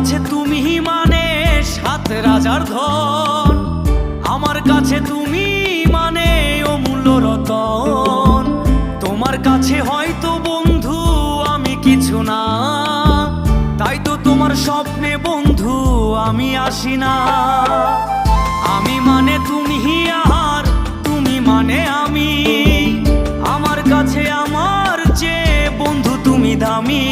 কাছে তুমি মানে সাত রাজার ধন, আমার কাছে তুমি মানে অমূল্য রতন। তোমার কাছে হয়তো বন্ধু আমি কিছু না, তাই তো তোমার স্বপ্নে বন্ধু আমি আসি না। আমি মানে তুমি আর তুমি মানে আমি, আমার কাছে আমার যে বন্ধু তুমি দামি।